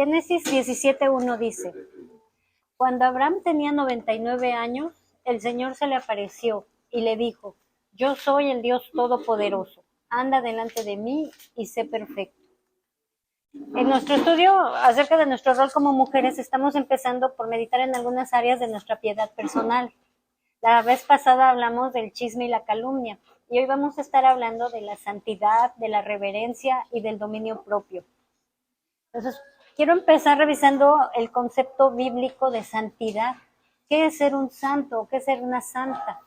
Génesis 17:1 dice: Cuando Abraham tenía 99 años, el Señor se le apareció y le dijo: Yo soy el Dios Todopoderoso, anda delante de mí y sé perfecto. En nuestro estudio acerca de nuestro rol como mujeres, estamos empezando por meditar en algunas áreas de nuestra piedad personal. La vez pasada hablamos del chisme y la calumnia, y hoy vamos a estar hablando de la santidad, de la reverencia y del dominio propio. Entonces, quiero empezar revisando el concepto bíblico de santidad. ¿Qué es ser un santo? ¿Qué es ser una santa?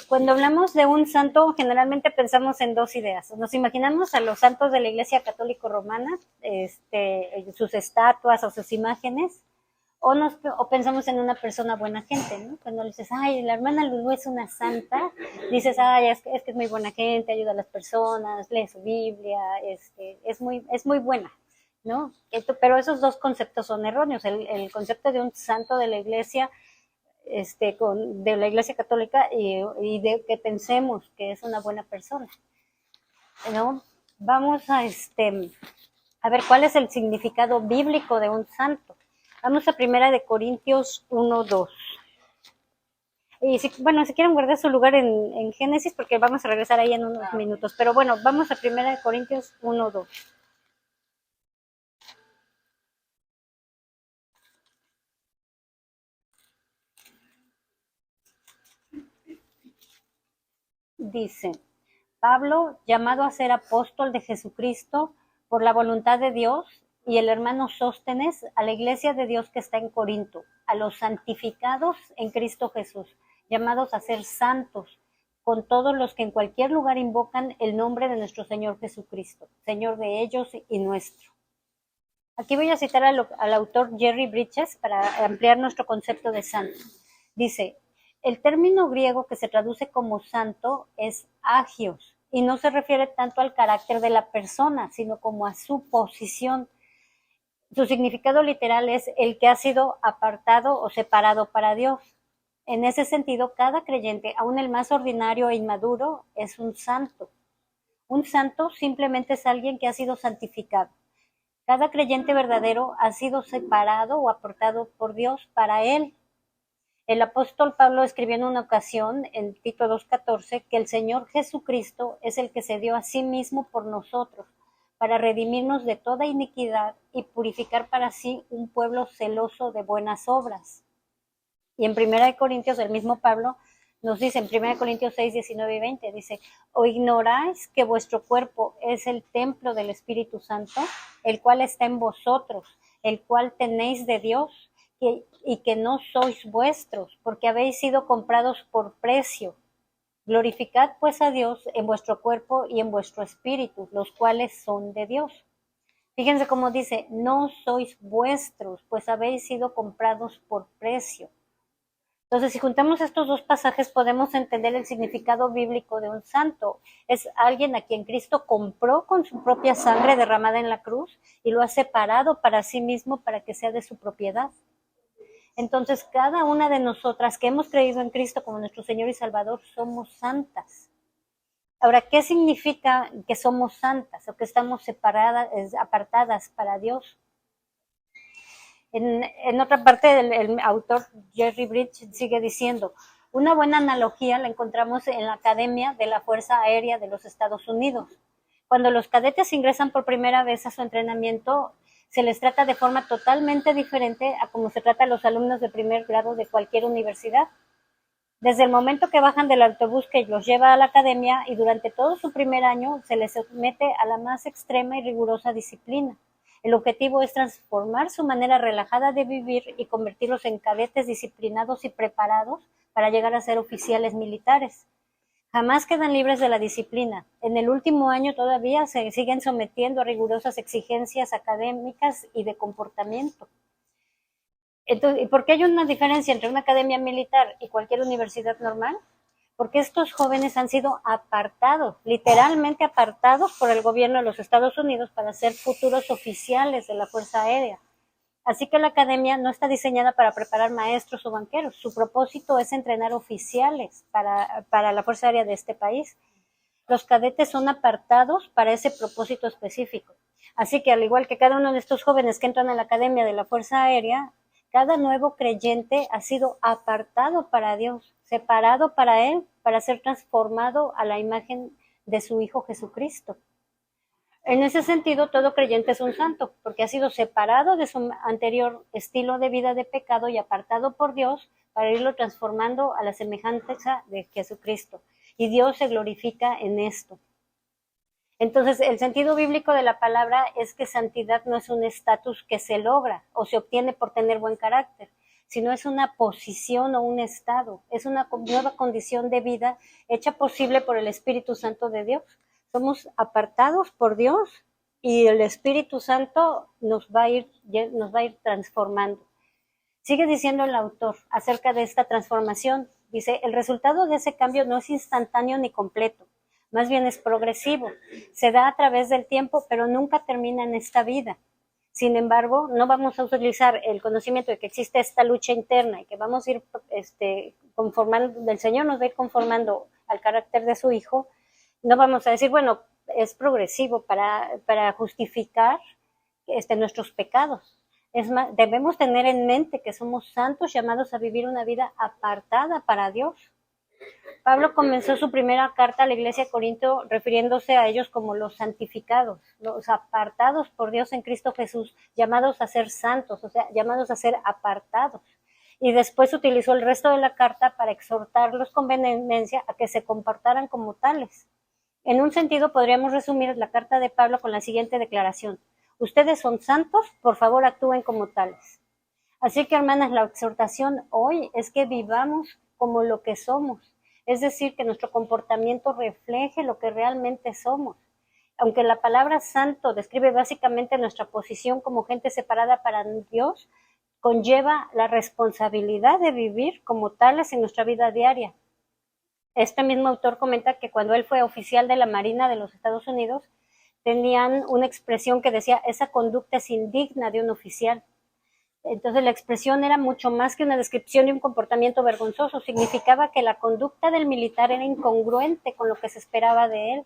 Cuando hablamos de un santo, generalmente pensamos en dos ideas. Nos imaginamos a los santos de la Iglesia Católica Romana, sus estatuas o sus imágenes, o pensamos en una persona buena gente, ¿no? Cuando dices, ay, la hermana Lulú es una santa, dices, ay, es que es muy buena gente, ayuda a las personas, lee su Biblia, es muy buena, ¿no? Pero esos dos conceptos son erróneos. El concepto de un santo de la Iglesia, de la Iglesia Católica y de que pensemos que es una buena persona, ¿no? Vamos a ver cuál es el significado bíblico de un santo. Vamos a 1 Corintios 1:2. Y si quieren guardar su lugar en Génesis, porque vamos a regresar ahí en unos minutos. Pero bueno, vamos a 1 Corintios 1:2. Dice: Pablo, llamado a ser apóstol de Jesucristo por la voluntad de Dios, y el hermano Sóstenes, a la iglesia de Dios que está en Corinto, a los santificados en Cristo Jesús, llamados a ser santos, con todos los que en cualquier lugar invocan el nombre de nuestro Señor Jesucristo, Señor de ellos y nuestro. Aquí voy a citar al autor Jerry Bridges para ampliar nuestro concepto de santo. Dice: el término griego que se traduce como santo es agios, y no se refiere tanto al carácter de la persona, sino como a su posición. Su significado literal es el que ha sido apartado o separado para Dios. En ese sentido, cada creyente, aun el más ordinario e inmaduro, es un santo. Un santo simplemente es alguien que ha sido santificado. Cada creyente verdadero ha sido separado o apartado por Dios para él. El apóstol Pablo escribió en una ocasión, en Tito 2:14, que el Señor Jesucristo es el que se dio a sí mismo por nosotros, para redimirnos de toda iniquidad y purificar para sí un pueblo celoso de buenas obras. Y en 1 Corintios, el mismo Pablo nos dice, en 1 Corintios 6, 19 y 20, dice: ¿o ignoráis que vuestro cuerpo es el templo del Espíritu Santo, el cual está en vosotros, el cual tenéis de Dios, y que no sois vuestros, porque habéis sido comprados por precio? Glorificad pues a Dios en vuestro cuerpo y en vuestro espíritu, los cuales son de Dios. Fíjense cómo dice: no sois vuestros, pues habéis sido comprados por precio. Entonces, si juntamos estos dos pasajes, podemos entender el significado bíblico de un santo. Es alguien a quien Cristo compró con su propia sangre derramada en la cruz y lo ha separado para sí mismo para que sea de su propiedad. Entonces, cada una de nosotras que hemos creído en Cristo como nuestro Señor y Salvador, somos santas. Ahora, ¿qué significa que somos santas o que estamos separadas, apartadas para Dios? En otra parte, el autor Jerry Bridges sigue diciendo: una buena analogía la encontramos en la Academia de la Fuerza Aérea de los Estados Unidos. Cuando los cadetes ingresan por primera vez a su entrenamiento, se les trata de forma totalmente diferente a como se trata a los alumnos de primer grado de cualquier universidad. Desde el momento que bajan del autobús que los lleva a la academia, y durante todo su primer año, se les somete a la más extrema y rigurosa disciplina. El objetivo es transformar su manera relajada de vivir y convertirlos en cadetes disciplinados y preparados para llegar a ser oficiales militares. Jamás quedan libres de la disciplina. En el último año todavía se siguen sometiendo a rigurosas exigencias académicas y de comportamiento. Entonces, ¿y por qué hay una diferencia entre una academia militar y cualquier universidad normal? Porque estos jóvenes han sido apartados, literalmente apartados por el gobierno de los Estados Unidos para ser futuros oficiales de la Fuerza Aérea. Así que la academia no está diseñada para preparar maestros o banqueros. Su propósito es entrenar oficiales para la Fuerza Aérea de este país. Los cadetes son apartados para ese propósito específico. Así que al igual que cada uno de estos jóvenes que entran a la Academia de la Fuerza Aérea, cada nuevo creyente ha sido apartado para Dios, separado para Él, para ser transformado a la imagen de su Hijo Jesucristo. En ese sentido, todo creyente es un santo, porque ha sido separado de su anterior estilo de vida de pecado y apartado por Dios para irlo transformando a la semejanza de Jesucristo. Y Dios se glorifica en esto. Entonces, el sentido bíblico de la palabra es que santidad no es un estatus que se logra o se obtiene por tener buen carácter, sino es una posición o un estado, es una nueva condición de vida hecha posible por el Espíritu Santo de Dios. Somos apartados por Dios y el Espíritu Santo nos va a ir transformando. Sigue diciendo el autor acerca de esta transformación. Dice, el resultado de ese cambio no es instantáneo ni completo, más bien es progresivo. Se da a través del tiempo, pero nunca termina en esta vida. Sin embargo, no vamos a utilizar el conocimiento de que existe esta lucha interna y que vamos a ir conformando, el Señor nos va a ir conformando al carácter de su Hijo. No vamos a decir, bueno, es progresivo para justificar nuestros pecados. Es más, debemos tener en mente que somos santos llamados a vivir una vida apartada para Dios. Pablo comenzó su primera carta a la iglesia de Corinto refiriéndose a ellos como los santificados, los apartados por Dios en Cristo Jesús, llamados a ser santos, o sea, llamados a ser apartados. Y después utilizó el resto de la carta para exhortarlos con vehemencia a que se comportaran como tales. En un sentido, podríamos resumir la carta de Pablo con la siguiente declaración: ustedes son santos, por favor actúen como tales. Así que, hermanas, la exhortación hoy es que vivamos como lo que somos, es decir, que nuestro comportamiento refleje lo que realmente somos. Aunque la palabra santo describe básicamente nuestra posición como gente separada para Dios, conlleva la responsabilidad de vivir como tales en nuestra vida diaria. Este mismo autor comenta que cuando él fue oficial de la Marina de los Estados Unidos, tenían una expresión que decía, esa conducta es indigna de un oficial. Entonces la expresión era mucho más que una descripción de un comportamiento vergonzoso, significaba que la conducta del militar era incongruente con lo que se esperaba de él.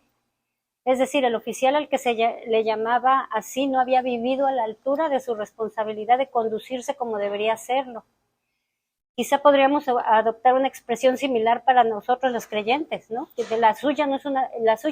Es decir, el oficial al que se le llamaba así no había vivido a la altura de su responsabilidad de conducirse como debería hacerlo. Quizá podríamos adoptar una expresión similar para nosotros los creyentes, ¿no? Que la suya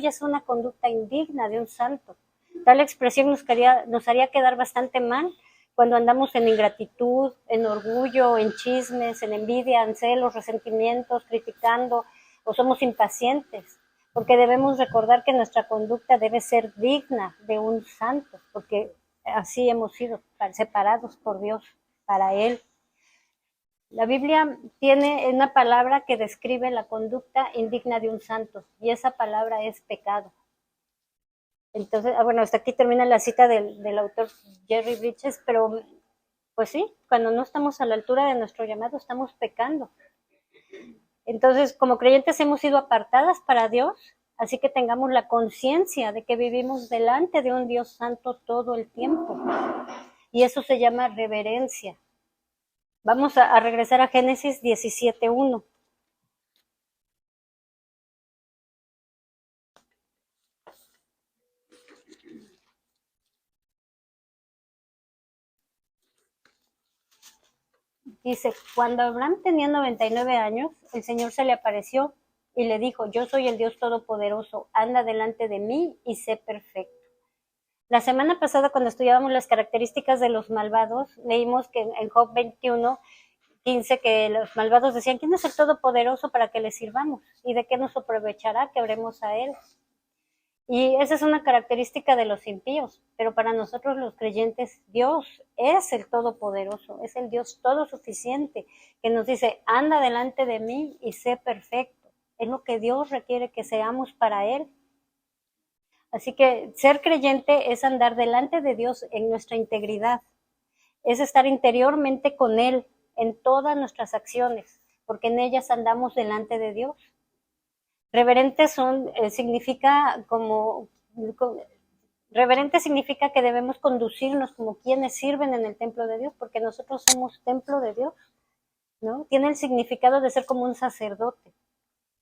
es una conducta indigna de un santo. Tal expresión nos haría quedar bastante mal cuando andamos en ingratitud, en orgullo, en chismes, en envidia, en celos, resentimientos, criticando, o somos impacientes, porque debemos recordar que nuestra conducta debe ser digna de un santo, porque así hemos sido separados por Dios para Él. La Biblia tiene una palabra que describe la conducta indigna de un santo, y esa palabra es pecado. Entonces, bueno, hasta aquí termina la cita del autor Jerry Bridges, pero pues sí, cuando no estamos a la altura de nuestro llamado, estamos pecando. Entonces, como creyentes hemos sido apartadas para Dios, así que tengamos la conciencia de que vivimos delante de un Dios santo todo el tiempo. Y eso se llama reverencia. Vamos a regresar a Génesis 17:1. Dice, cuando Abraham tenía 99 años, el Señor se le apareció y le dijo, yo soy el Dios Todopoderoso, anda delante de mí y sé perfecto. La semana pasada, cuando estudiábamos las características de los malvados, leímos que en Job 21:15 que los malvados decían, ¿quién es el Todopoderoso para que le sirvamos? ¿Y de qué nos aprovechará que oremos a Él? Y esa es una característica de los impíos, pero para nosotros los creyentes, Dios es el Todopoderoso, es el Dios todo suficiente, que nos dice, anda delante de mí y sé perfecto. Es lo que Dios requiere que seamos para Él. Así que ser creyente es andar delante de Dios en nuestra integridad, es estar interiormente con Él en todas nuestras acciones, porque en ellas andamos delante de Dios. Reverentes significa reverente significa que debemos conducirnos como quienes sirven en el templo de Dios, porque nosotros somos templo de Dios, ¿no? Tiene el significado de ser como un sacerdote.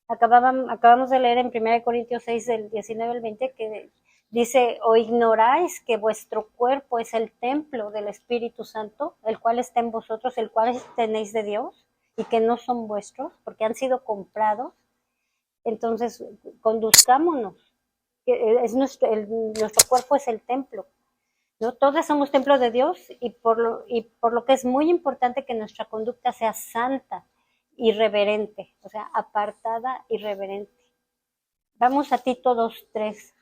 Acabamos de leer en 1 Corintios 6, del 19 al 20, que Dice, ¿o ignoráis que vuestro cuerpo es el templo del Espíritu Santo, el cual está en vosotros, el cual tenéis de Dios, y que no son vuestros, porque han sido comprados? Entonces, conduzcámonos. Nuestro cuerpo es el templo, ¿no? Todos somos templos de Dios y por lo que es muy importante que nuestra conducta sea santa y reverente, o sea, apartada y reverente. Vamos a Tito 2:3.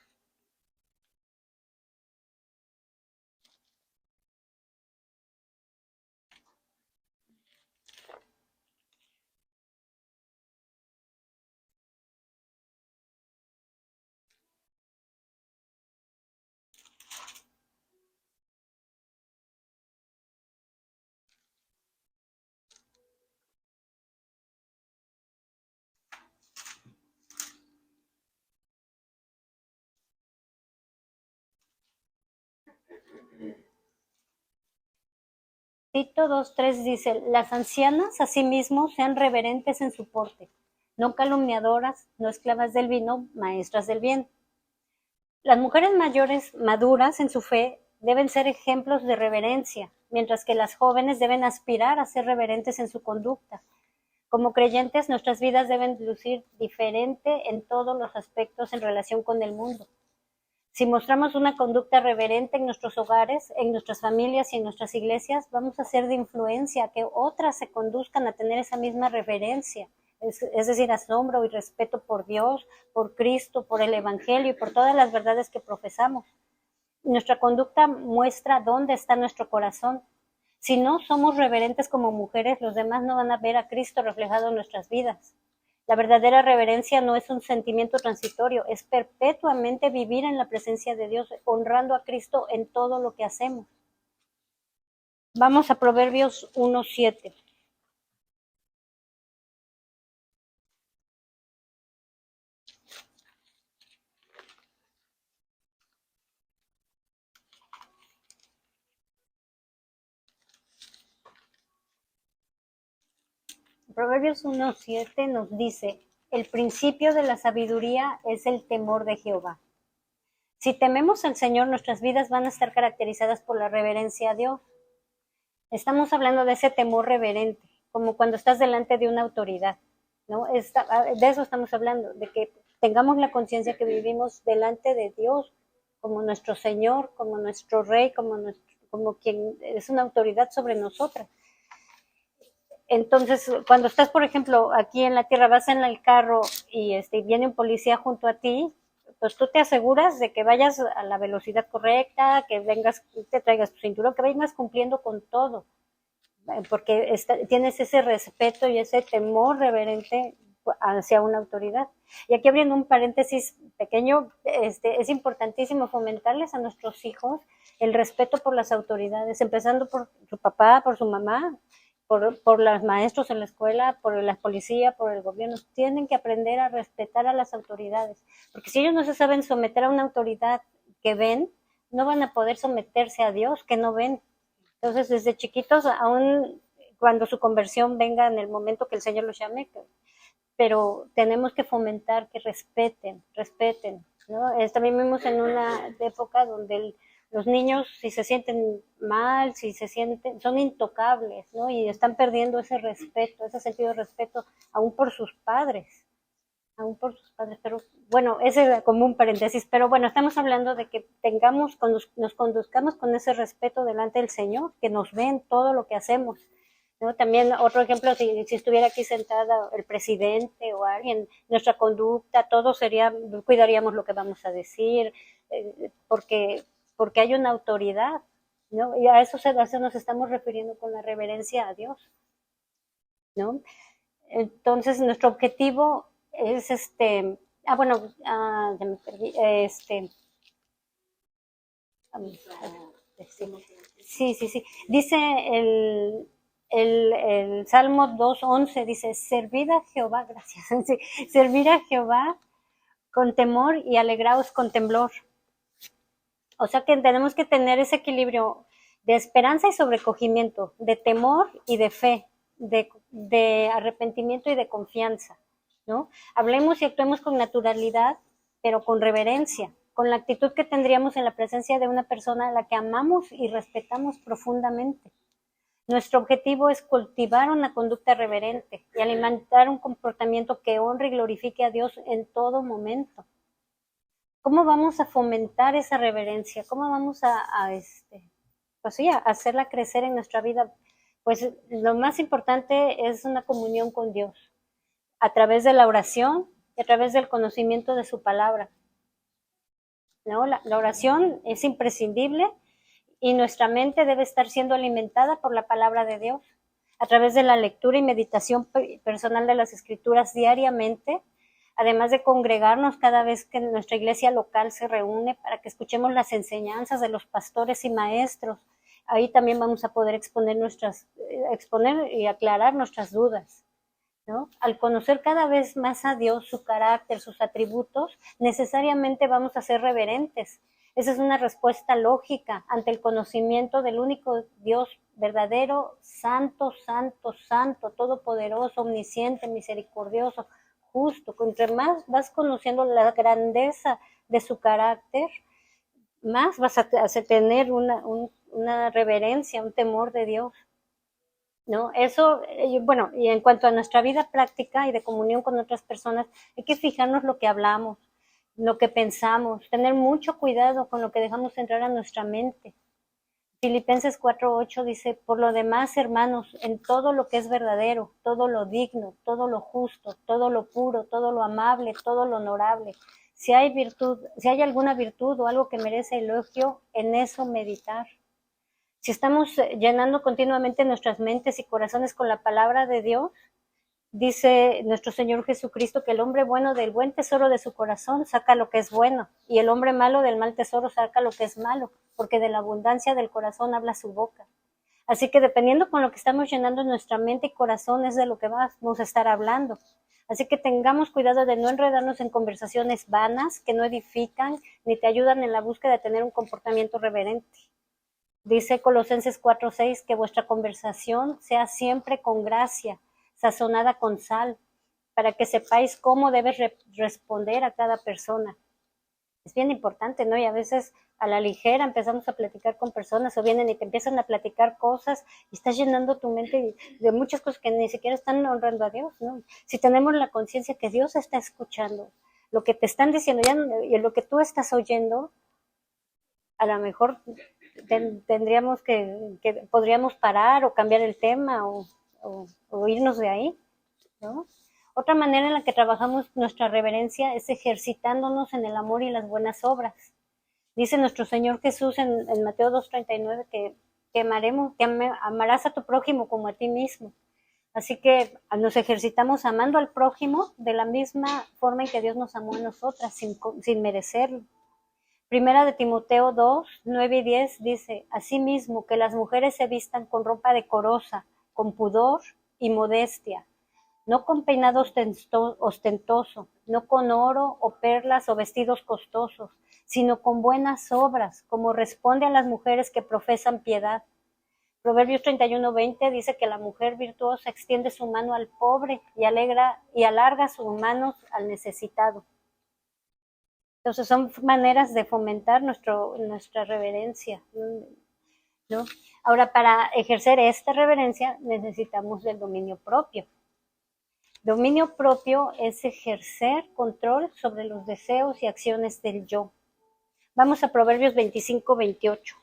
Tito 2:3 dice, las ancianas asimismo sean reverentes en su porte, no calumniadoras, no esclavas del vino, maestras del bien. Las mujeres mayores, maduras en su fe, deben ser ejemplos de reverencia, mientras que las jóvenes deben aspirar a ser reverentes en su conducta. Como creyentes, nuestras vidas deben lucir diferente en todos los aspectos en relación con el mundo. Si mostramos una conducta reverente en nuestros hogares, en nuestras familias y en nuestras iglesias, vamos a ser de influencia a que otras se conduzcan a tener esa misma reverencia, es decir, asombro y respeto por Dios, por Cristo, por el Evangelio y por todas las verdades que profesamos. Nuestra conducta muestra dónde está nuestro corazón. Si no somos reverentes como mujeres, los demás no van a ver a Cristo reflejado en nuestras vidas. La verdadera reverencia no es un sentimiento transitorio, es perpetuamente vivir en la presencia de Dios, honrando a Cristo en todo lo que hacemos. Vamos a Proverbios 1:7. Proverbios 1:7 nos dice, el principio de la sabiduría es el temor de Jehová. Si tememos al Señor, nuestras vidas van a estar caracterizadas por la reverencia a Dios. Estamos hablando de ese temor reverente, como cuando estás delante de una autoridad, ¿no? De eso estamos hablando, de que tengamos la conciencia que vivimos delante de Dios como nuestro Señor, como nuestro Rey, como quien es una autoridad sobre nosotras. Entonces, cuando estás, por ejemplo, aquí en la tierra, vas en el carro y viene un policía junto a ti, pues tú te aseguras de que vayas a la velocidad correcta, que vengas, te traigas tu cinturón, que vengas cumpliendo con todo, porque tienes ese respeto y ese temor reverente hacia una autoridad. Y aquí abriendo un paréntesis pequeño, es importantísimo fomentarles a nuestros hijos el respeto por las autoridades, empezando por su papá, por su mamá, por los maestros en la escuela, por la policía, por el gobierno. Tienen que aprender a respetar a las autoridades, porque si ellos no se saben someter a una autoridad que ven, no van a poder someterse a Dios que no ven. Entonces, desde chiquitos, aún cuando su conversión venga en el momento que el Señor los llame, pero tenemos que fomentar que respeten, ¿no? También vivimos en una época donde los niños, si se sienten mal, si se sienten, son intocables, ¿no? Y están perdiendo ese respeto, ese sentido de respeto, aún por sus padres, pero bueno, ese era como un paréntesis, pero bueno, estamos hablando de que nos conduzcamos con ese respeto delante del Señor, que nos ven todo lo que hacemos, ¿no? También otro ejemplo, si estuviera aquí sentada el presidente o alguien, nuestra conducta, todo cuidaríamos lo que vamos a decir, porque hay una autoridad, ¿no? Y a eso nos estamos refiriendo con la reverencia a Dios, ¿no? Entonces, nuestro objetivo es ya me perdí, sí. Dice el Salmo 2:11, dice, servid a Jehová, gracias, sí, servir a Jehová con temor y alegraos con temblor. O sea que tenemos que tener ese equilibrio de esperanza y sobrecogimiento, de temor y de fe, de arrepentimiento y de confianza, ¿no? Hablemos y actuemos con naturalidad, pero con reverencia, con la actitud que tendríamos en la presencia de una persona a la que amamos y respetamos profundamente. Nuestro objetivo es cultivar una conducta reverente y alimentar un comportamiento que honre y glorifique a Dios en todo momento. ¿Cómo vamos a fomentar esa reverencia? ¿Cómo vamos pues sí, a hacerla crecer en nuestra vida? Pues lo más importante es una comunión con Dios, a través de la oración y a través del conocimiento de su palabra. ¿No? La oración es imprescindible y nuestra mente debe estar siendo alimentada por la palabra de Dios a través de la lectura y meditación personal de las Escrituras diariamente, además de congregarnos cada vez que nuestra iglesia local se reúne para que escuchemos las enseñanzas de los pastores y maestros. Ahí también vamos a poder exponer y aclarar nuestras dudas, ¿no? Al conocer cada vez más a Dios, su carácter, sus atributos, necesariamente vamos a ser reverentes. Esa es una respuesta lógica ante el conocimiento del único Dios verdadero, santo, santo, santo, todopoderoso, omnisciente, misericordioso, justo. Entre más vas conociendo la grandeza de su carácter, más vas a tener una reverencia, un temor de Dios, ¿no? Eso, bueno, y en cuanto a nuestra vida práctica y de comunión con otras personas, hay que fijarnos lo que hablamos, lo que pensamos, tener mucho cuidado con lo que dejamos entrar a nuestra mente. Filipenses 4:8 dice, por lo demás, hermanos, en todo lo que es verdadero, todo lo digno, todo lo justo, todo lo puro, todo lo amable, todo lo honorable, si hay alguna virtud o algo que merece elogio, en eso meditar. Si estamos llenando continuamente nuestras mentes y corazones con la palabra de Dios, dice nuestro Señor Jesucristo que el hombre bueno del buen tesoro de su corazón saca lo que es bueno, y el hombre malo del mal tesoro saca lo que es malo, porque de la abundancia del corazón habla su boca. Así que dependiendo con lo que estamos llenando nuestra mente y corazón es de lo que vamos a estar hablando. Así que tengamos cuidado de no enredarnos en conversaciones vanas que no edifican ni te ayudan en la búsqueda de tener un comportamiento reverente. Dice Colosenses 4:6 que vuestra conversación sea siempre con gracia, sazonada con sal, para que sepáis cómo debes responder a cada persona. Es bien importante, ¿no? Y a veces a la ligera empezamos a platicar con personas o vienen y te empiezan a platicar cosas y estás llenando tu mente de muchas cosas que ni siquiera están honrando a Dios, ¿no? Si tenemos la conciencia que Dios está escuchando lo que te están diciendo y lo que tú estás oyendo, a lo mejor tendríamos podríamos parar o cambiar el tema o irnos de ahí, ¿no? Otra manera en la que trabajamos nuestra reverencia es ejercitándonos en el amor y las buenas obras. Dice nuestro Señor Jesús en Mateo 2:39 que amarás a tu prójimo como a ti mismo. Así que nos ejercitamos amando al prójimo de la misma forma en que Dios nos amó a nosotras, sin merecerlo. Primera de Timoteo 2:9-10 dice, asimismo que las mujeres se vistan con ropa decorosa, con pudor y modestia, no con peinado ostentoso, no con oro o perlas o vestidos costosos, sino con buenas obras, como responde a las mujeres que profesan piedad. Proverbios 31:20 dice que la mujer virtuosa extiende su mano al pobre y alarga sus manos al necesitado. Entonces son maneras de fomentar nuestra reverencia, ¿no? Ahora, para ejercer esta reverencia necesitamos del dominio propio. Dominio propio es ejercer control sobre los deseos y acciones del yo. Vamos a Proverbios 25:28.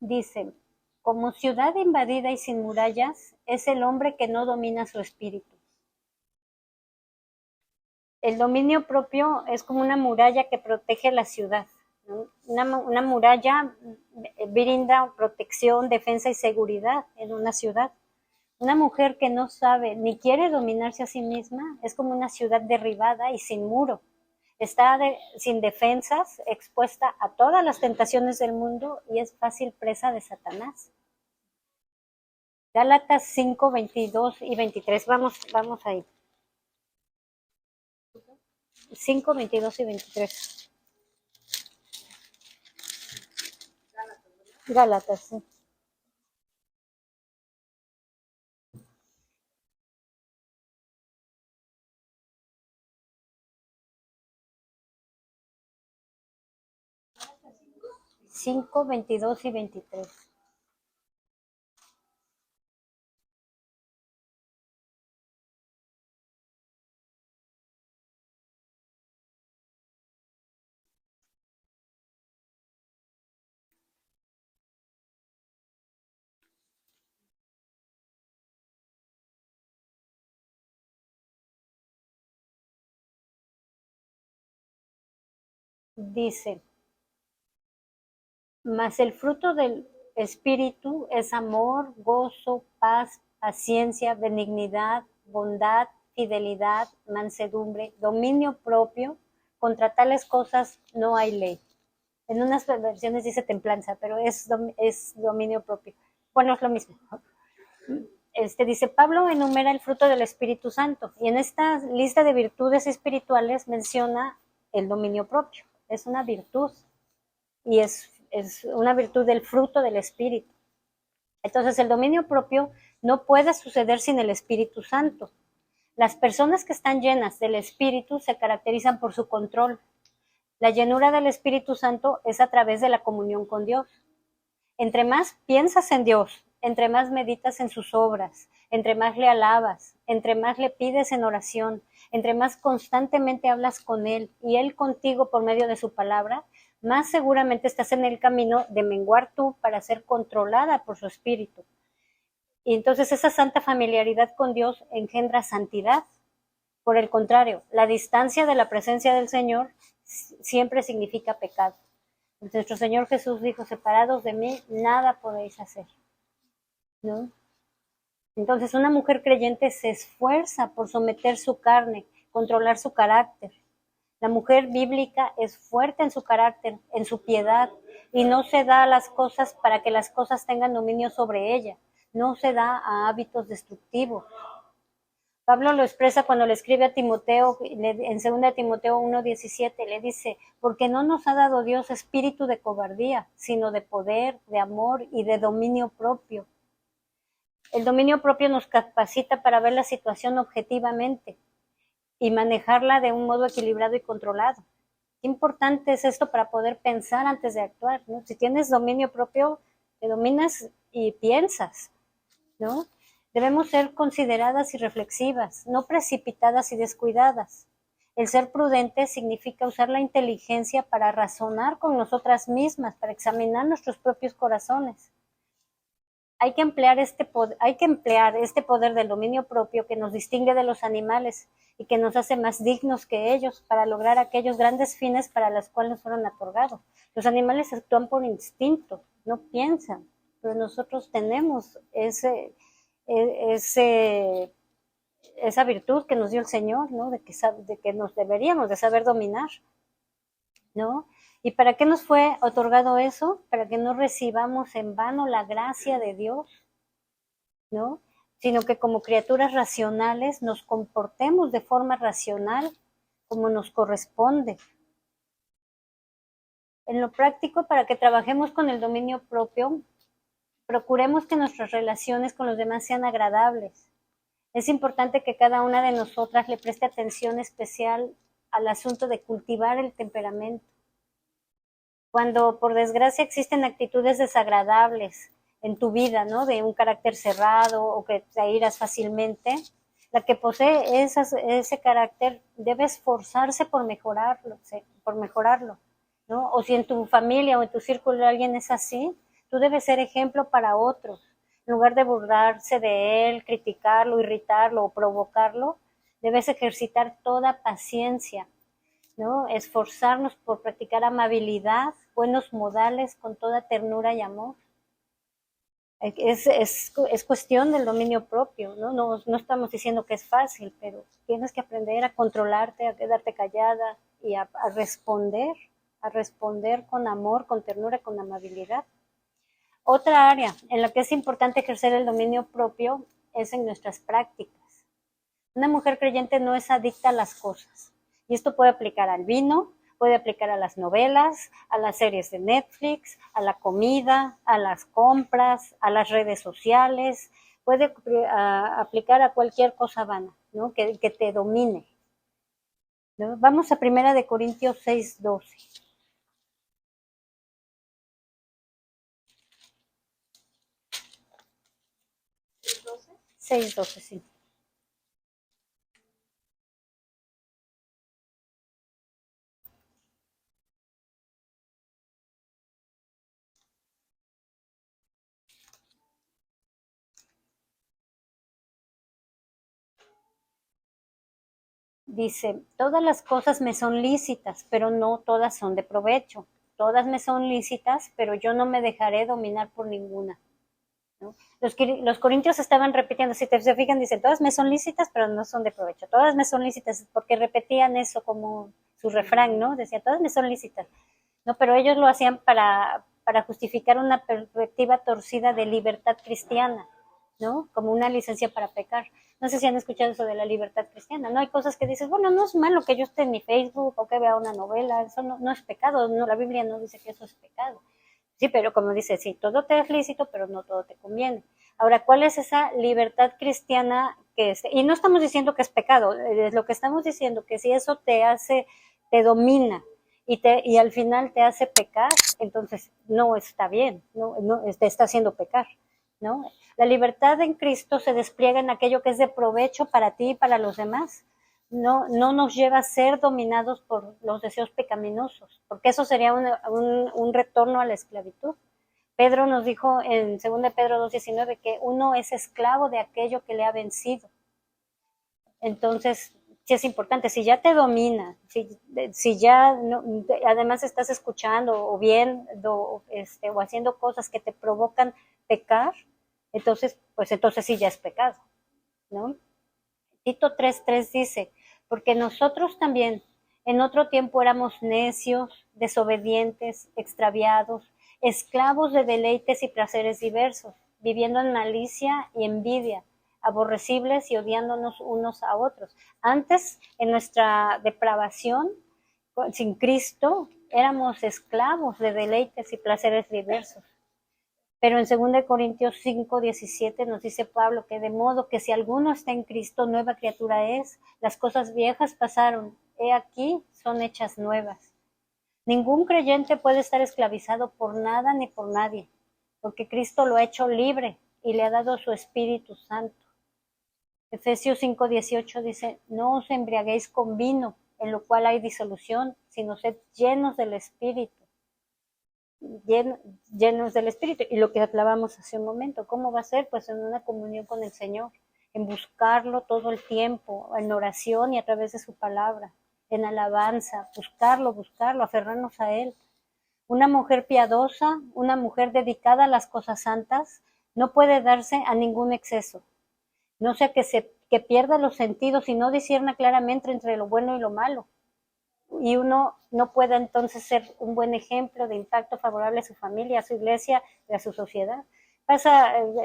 Dice, como ciudad invadida y sin murallas, es el hombre que no domina su espíritu. El dominio propio es como una muralla que protege la ciudad, ¿no? Una muralla brinda protección, defensa y seguridad en una ciudad. Una mujer que no sabe ni quiere dominarse a sí misma es como una ciudad derribada y sin muro. Está sin defensas, expuesta a todas las tentaciones del mundo y es fácil presa de Satanás. Gálatas 5:22 y 23. Vamos ahí. 5, 22 y 23. Gálatas, sí. Cinco, 22 y 23. Dice, mas el fruto del Espíritu es amor, gozo, paz, paciencia, benignidad, bondad, fidelidad, mansedumbre, dominio propio. Contra tales cosas no hay ley. En unas versiones dice templanza, pero es dominio propio. Bueno, es lo mismo. Dice, Pablo enumera el fruto del Espíritu Santo y en esta lista de virtudes espirituales menciona el dominio propio. Es una virtud y es una virtud del fruto del Espíritu. Entonces, el dominio propio no puede suceder sin el Espíritu Santo. Las personas que están llenas del Espíritu se caracterizan por su control. La llenura del Espíritu Santo es a través de la comunión con Dios. Entre más piensas en Dios, entre más meditas en sus obras, entre más le alabas, entre más le pides en oración, entre más constantemente hablas con Él y Él contigo por medio de su palabra, más seguramente estás en el camino de menguar tú para ser controlada por su Espíritu. Y entonces esa santa familiaridad con Dios engendra santidad. Por el contrario, la distancia de la presencia del Señor siempre significa pecado. Nuestro Señor Jesús dijo, separados de mí, nada podéis hacer, ¿no? Entonces, una mujer creyente se esfuerza por someter su carne, controlar su carácter. La mujer bíblica es fuerte en su carácter, en su piedad, y no se da a las cosas para que las cosas tengan dominio sobre ella. No se da a hábitos destructivos. Pablo lo expresa cuando le escribe a Timoteo, en 2 Timoteo 1:17, le dice, porque no nos ha dado Dios espíritu de cobardía, sino de poder, de amor y de dominio propio. El dominio propio nos capacita para ver la situación objetivamente y manejarla de un modo equilibrado y controlado. Qué importante es esto para poder pensar antes de actuar, ¿no? Si tienes dominio propio, te dominas y piensas, ¿no? Debemos ser consideradas y reflexivas, no precipitadas y descuidadas. El ser prudente significa usar la inteligencia para razonar con nosotras mismas, para examinar nuestros propios corazones. Hay que emplear este poder del dominio propio que nos distingue de los animales y que nos hace más dignos que ellos para lograr aquellos grandes fines para los cuales nos fueron otorgados. Los animales actúan por instinto, no piensan, pero nosotros tenemos esa virtud que nos dio el Señor, ¿no? De que nos deberíamos de saber dominar, ¿no? ¿Y para qué nos fue otorgado eso? Para que no recibamos en vano la gracia de Dios, ¿no? Sino que como criaturas racionales nos comportemos de forma racional como nos corresponde. En lo práctico, para que trabajemos con el dominio propio, procuremos que nuestras relaciones con los demás sean agradables. Es importante que cada una de nosotras le preste atención especial al asunto de cultivar el temperamento. Cuando por desgracia existen actitudes desagradables en tu vida, ¿no? De un carácter cerrado o que te airas fácilmente, la que posee ese carácter debe esforzarse por mejorarlo, ¿no? O si en tu familia o en tu círculo alguien es así, tú debes ser ejemplo para otros. En lugar de burlarse de él, criticarlo, irritarlo o provocarlo, debes ejercitar toda paciencia, ¿no? Esforzarnos por practicar amabilidad, buenos modales con toda ternura y amor. Es cuestión del dominio propio, ¿no? No estamos diciendo que es fácil, pero tienes que aprender a controlarte, a quedarte callada y a responder con amor, con ternura, con amabilidad. Otra área en la que es importante ejercer el dominio propio es en nuestras prácticas. Una mujer creyente no es adicta a las cosas Y esto puede aplicar al vino, puede aplicar a las novelas, a las series de Netflix, a la comida, a las compras, a las redes sociales, puede aplicar a cualquier cosa vana, ¿no? que te domine, ¿no? Vamos a 1 Corintios 6:12. 6:12, sí. Dice, todas las cosas me son lícitas, pero no todas son de provecho. Todas me son lícitas, pero yo no me dejaré dominar por ninguna, ¿no? Los corintios estaban repitiendo, si se fijan, dicen, todas me son lícitas, pero no son de provecho. Todas me son lícitas, porque repetían eso como su refrán, ¿no? Decía, todas me son lícitas. No, pero ellos lo hacían para justificar una perspectiva torcida de libertad cristiana, ¿no? Como una licencia para pecar. No sé si han escuchado eso de la libertad cristiana, ¿no? Hay cosas que dices, bueno, no es malo que yo esté en mi Facebook o que vea una novela, eso no es pecado, no, la Biblia no dice que eso es pecado. Sí, pero como dice, sí, todo te es lícito, pero no todo te conviene. Ahora, ¿cuál es esa libertad cristiana que es? Y no estamos diciendo que es pecado, es lo que estamos diciendo, que si eso te hace, te domina y al final te hace pecar, entonces no está bien, no te está haciendo pecar, ¿no? La libertad en Cristo se despliega en aquello que es de provecho para ti y para los demás. No nos lleva a ser dominados por los deseos pecaminosos, porque eso sería un retorno a la esclavitud. Pedro nos dijo en 2 Pedro 2:19 que uno es esclavo de aquello que le ha vencido. Entonces, sí es importante, si ya te domina, si ya no, además estás escuchando o viendo o haciendo cosas que te provocan pecar, entonces sí ya es pecado, ¿no? Tito 3:3 dice, porque nosotros también en otro tiempo éramos necios, desobedientes, extraviados, esclavos de deleites y placeres diversos, viviendo en malicia y envidia, aborrecibles y odiándonos unos a otros. Antes, en nuestra depravación, sin Cristo, éramos esclavos de deleites y placeres diversos. Pero en 2 Corintios 5:17 nos dice Pablo que de modo que si alguno está en Cristo, nueva criatura es, las cosas viejas pasaron, he aquí, son hechas nuevas. Ningún creyente puede estar esclavizado por nada ni por nadie, porque Cristo lo ha hecho libre y le ha dado su Espíritu Santo. Efesios 5:18 dice, no os embriaguéis con vino, en lo cual hay disolución, sino sed llenos del Espíritu. Llenos del Espíritu. Y lo que hablábamos hace un momento, ¿cómo va a ser? Pues en una comunión con el Señor, en buscarlo todo el tiempo, en oración y a través de su palabra, en alabanza, buscarlo, aferrarnos a Él. Una mujer piadosa, una mujer dedicada a las cosas santas, no puede darse a ningún exceso, no sea que pierda los sentidos y no discierna claramente entre lo bueno y lo malo, y uno no pueda entonces ser un buen ejemplo de impacto favorable a su familia, a su iglesia y a su sociedad.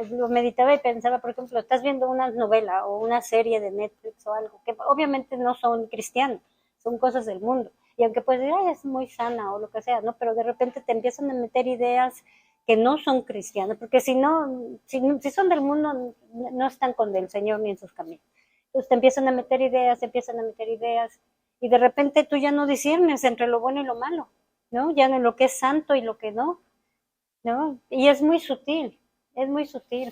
Lo meditaba y pensaba, por ejemplo, estás viendo una novela o una serie de Netflix o algo, que obviamente no son cristianos, son cosas del mundo, y aunque pues es muy sana o lo que sea, ¿no? Pero de repente te empiezan a meter ideas que no son cristianas, porque si son del mundo, no están con el Señor ni en sus caminos. Entonces te empiezan a meter ideas, y de repente tú ya no disiernes entre lo bueno y lo malo, ¿no? Ya no lo que es santo y lo que no, ¿no? Y es muy sutil,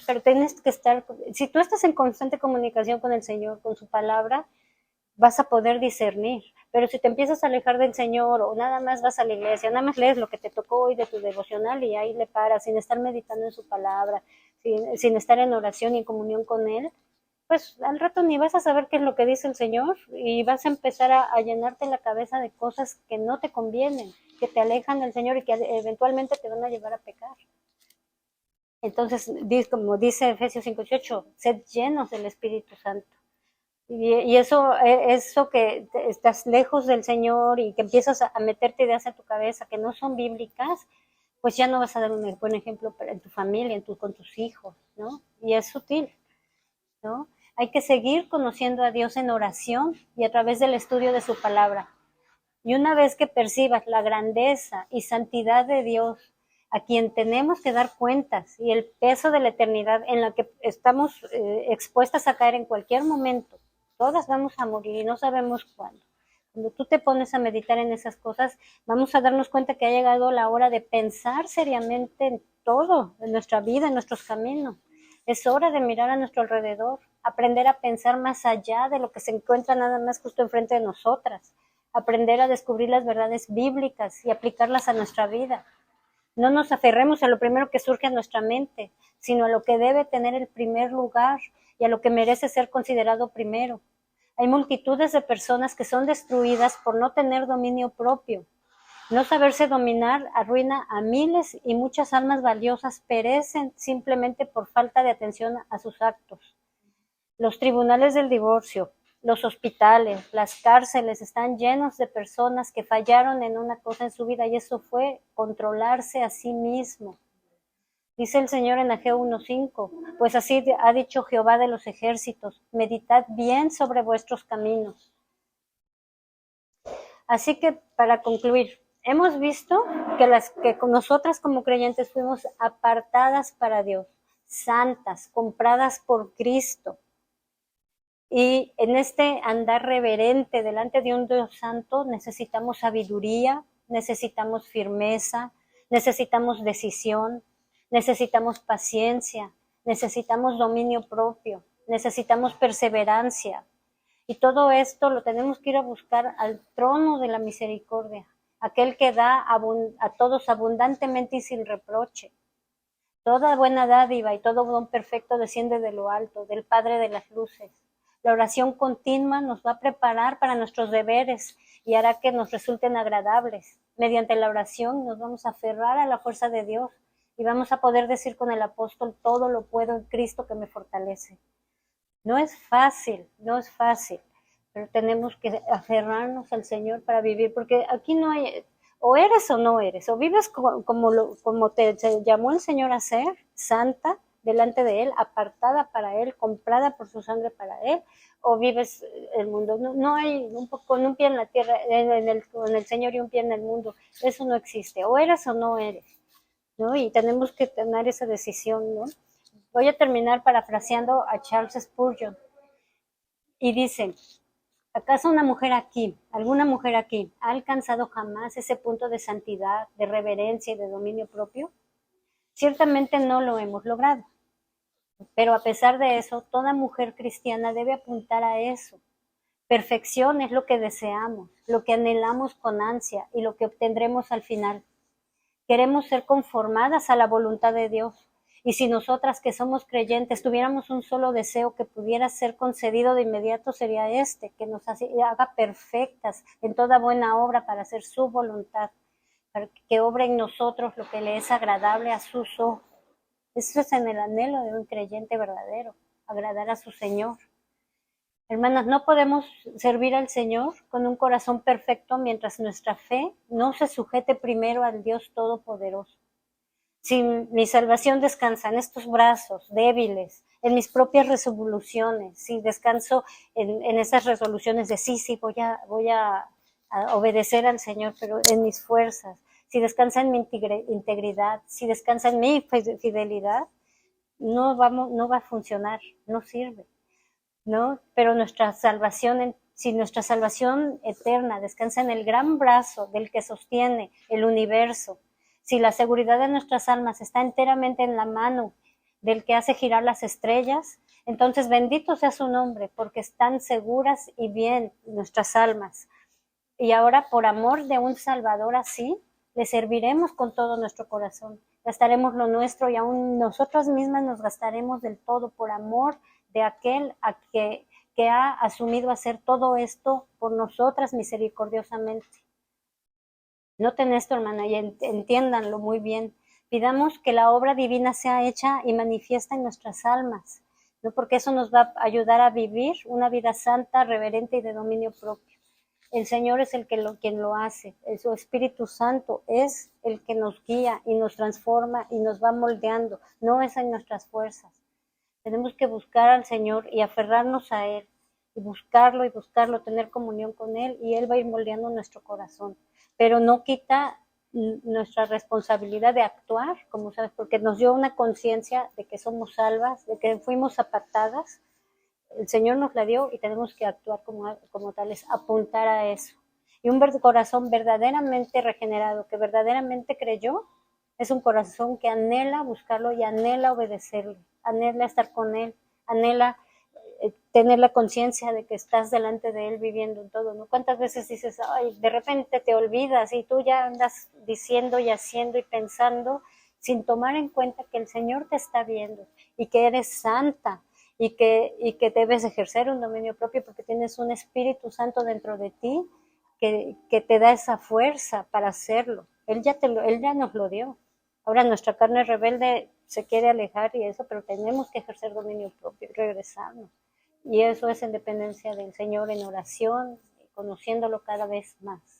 pero tienes que estar, si tú estás en constante comunicación con el Señor, con su palabra, vas a poder discernir. Pero si te empiezas a alejar del Señor o nada más vas a la iglesia, nada más lees lo que te tocó hoy de tu devocional y ahí le paras, sin estar meditando en su palabra, sin estar en oración y en comunión con Él, pues al rato ni vas a saber qué es lo que dice el Señor y vas a empezar a llenarte la cabeza de cosas que no te convienen, que te alejan del Señor y que eventualmente te van a llevar a pecar. Entonces, como dice Efesios 5:8, sed llenos del Espíritu Santo. Y eso que estás lejos del Señor y que empiezas a meterte ideas en tu cabeza que no son bíblicas, pues ya no vas a dar un buen ejemplo en tu familia, con tus hijos, ¿no? Y es sutil, ¿no? Hay que seguir conociendo a Dios en oración y a través del estudio de su palabra. Y una vez que percibas la grandeza y santidad de Dios, a quien tenemos que dar cuentas, y el peso de la eternidad en la que estamos expuestas a caer en cualquier momento, todas vamos a morir y no sabemos cuándo. Cuando tú te pones a meditar en esas cosas, vamos a darnos cuenta que ha llegado la hora de pensar seriamente en todo, en nuestra vida, en nuestros caminos. Es hora de mirar a nuestro alrededor, aprender a pensar más allá de lo que se encuentra nada más justo enfrente de nosotras, aprender a descubrir las verdades bíblicas y aplicarlas a nuestra vida. No nos aferremos a lo primero que surge a nuestra mente, sino a lo que debe tener el primer lugar y a lo que merece ser considerado primero. Hay multitudes de personas que son destruidas por no tener dominio propio. No saberse dominar arruina a miles y muchas almas valiosas perecen simplemente por falta de atención a sus actos. Los tribunales del divorcio, los hospitales, las cárceles están llenos de personas que fallaron en una cosa en su vida y eso fue controlarse a sí mismo. Dice el Señor en Ageo 1:5, pues así ha dicho Jehová de los ejércitos, meditad bien sobre vuestros caminos. Así que para concluir, hemos visto que nosotras como creyentes fuimos apartadas para Dios, santas, compradas por Cristo. Y en este andar reverente delante de un Dios santo necesitamos sabiduría, necesitamos firmeza, necesitamos decisión, necesitamos paciencia, necesitamos dominio propio, necesitamos perseverancia. Y todo esto lo tenemos que ir a buscar al trono de la misericordia, aquel que da a todos abundantemente y sin reproche. Toda buena dádiva y todo don perfecto desciende de lo alto, del Padre de las luces. La oración continua nos va a preparar para nuestros deberes y hará que nos resulten agradables. Mediante la oración nos vamos a aferrar a la fuerza de Dios y vamos a poder decir con el apóstol, todo lo puedo en Cristo que me fortalece. No es fácil, pero tenemos que aferrarnos al Señor para vivir, porque aquí no hay, o eres o no eres, o vives como te llamó el Señor a ser, santa, delante de Él, apartada para Él, comprada por su sangre para Él, o vives el mundo. No hay con un pie en la tierra, con el Señor y un pie en el mundo. Eso no existe. O eres o no eres, ¿no? Y tenemos que tomar esa decisión, ¿no? Voy a terminar parafraseando a Charles Spurgeon. Y dice, ¿acaso alguna mujer aquí, ha alcanzado jamás ese punto de santidad, de reverencia y de dominio propio? Ciertamente no lo hemos logrado. Pero a pesar de eso, toda mujer cristiana debe apuntar a eso. Perfección es lo que deseamos, lo que anhelamos con ansia y lo que obtendremos al final. Queremos ser conformadas a la voluntad de Dios. Y si nosotras que somos creyentes tuviéramos un solo deseo que pudiera ser concedido de inmediato, sería que nos haga perfectas en toda buena obra para hacer su voluntad, para que obre en nosotros lo que le es agradable a sus ojos. Eso es en el anhelo de un creyente verdadero, agradar a su Señor. Hermanas, no podemos servir al Señor con un corazón perfecto mientras nuestra fe no se sujete primero al Dios Todopoderoso. Si mi salvación descansa en estos brazos débiles, en mis propias resoluciones, si descanso en esas resoluciones de sí, voy a obedecer al Señor, pero en mis fuerzas, si descansa en mi integridad, si descansa en mi fidelidad, no va a funcionar, no sirve, ¿no? Pero si nuestra salvación eterna descansa en el gran brazo del que sostiene el universo, si la seguridad de nuestras almas está enteramente en la mano del que hace girar las estrellas, entonces bendito sea su nombre, porque están seguras y bien nuestras almas. Y ahora, por amor de un Salvador así, le serviremos con todo nuestro corazón. Gastaremos lo nuestro y aún nosotras mismas nos gastaremos del todo por amor de aquel que ha asumido hacer todo esto por nosotras misericordiosamente. Noten esto, hermana, y entiéndanlo muy bien. Pidamos que la obra divina sea hecha y manifiesta en nuestras almas, ¿no? Porque eso nos va a ayudar a vivir una vida santa, reverente y de dominio propio. El Señor es quien lo hace. Su Espíritu Santo es el que nos guía y nos transforma y nos va moldeando. No es en nuestras fuerzas. Tenemos que buscar al Señor y aferrarnos a Él, y buscarlo, tener comunión con Él, y Él va a ir moldeando nuestro corazón. Pero no quita nuestra responsabilidad de actuar, como sabes, porque nos dio una conciencia de que somos salvas, de que fuimos apartadas. El Señor nos la dio y tenemos que actuar como tales, apuntar a eso. Y un corazón verdaderamente regenerado, que verdaderamente creyó, es un corazón que anhela buscarlo y anhela obedecerle, anhela estar con Él, anhela tener la conciencia de que estás delante de Él viviendo en todo, ¿no? ¿Cuántas veces dices, ay, de repente te olvidas y tú ya andas diciendo y haciendo y pensando sin tomar en cuenta que el Señor te está viendo y que eres santa y que debes ejercer un dominio propio porque tienes un Espíritu Santo dentro de ti que te da esa fuerza para hacerlo? Él ya nos lo dio. Ahora nuestra carne rebelde se quiere alejar y eso, pero tenemos que ejercer dominio propio y regresarnos. Y eso es en dependencia del Señor, en oración, conociéndolo cada vez más.